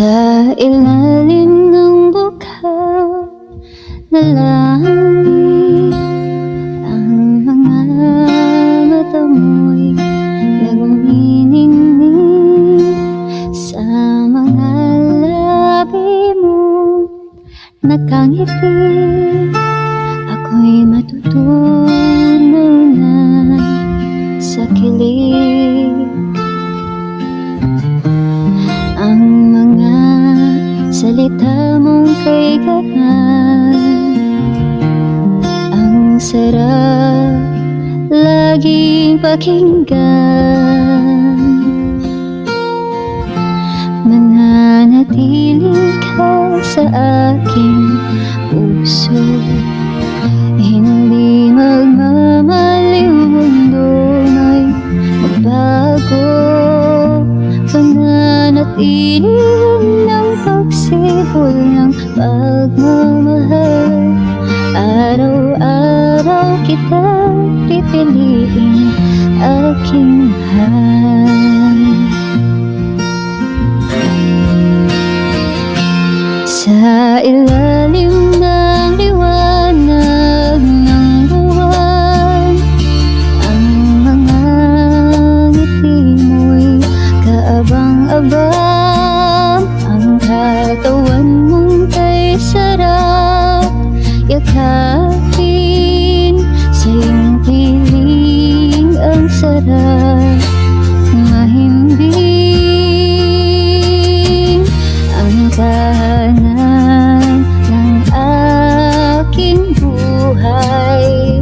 Sa ilalim ng bukal na langit, ang mga mata mo'y nagniningning sa mga labi mo nakangiti. Ako'y matutunan na sa kilig. Ang mga salita mong kay gaan, ang sarap laging pakinggan. Mananatili ka sa aking puso, hindi magmamaliw mundo may magbago. Pananatili ng pagsibol ng pagmamahal, araw-araw kita pipiliin aking mahal. Sa ilalim ng liwanag ng buwan, ang mga ngiti mo'y kaabang-abang. Ang katawan mong kay sarap yakapin, sa iyong piling ang sarap mahimbing. Ang tahanan ng aking buhay,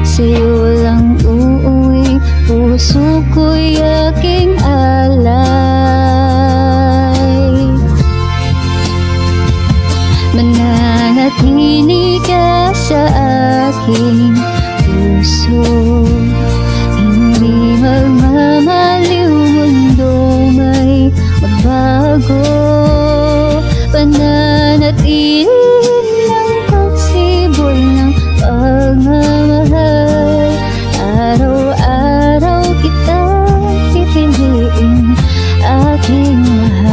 sa'yo lang uuwi, puso ko'y aking alay. Mananatili ka sa aking puso, hindi magmamaliw mundo may magbago. Pananatili ng pagsibol ng pagmamahal, araw-araw kita pipiliin aking mahal.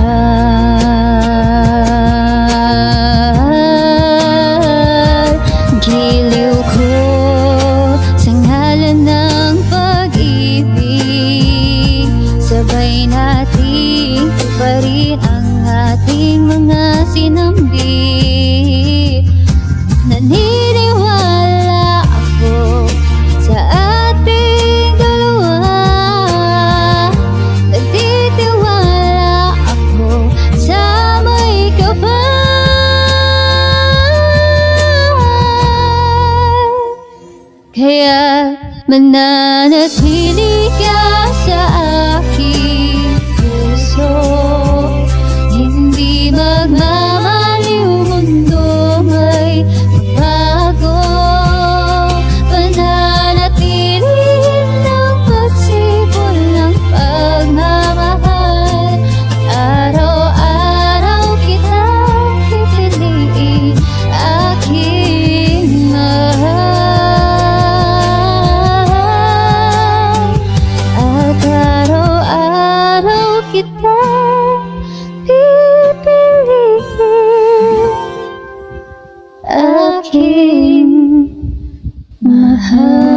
Giliw ko sa ngalan ng pag-ibig, sabay nating tuparin ang ating mga sinambit. Naniniwala ako sa ating dalawa, nagtitiwala ako sa may kapal. Kaya mananatili ka sa aking puso, hindi magmamaliw mundo may magbago. Pananatili ng pagsibol ng pagmamahal, araw-araw kita pipiliin aking mahal. At araw-araw kita pipiliin aking mahal.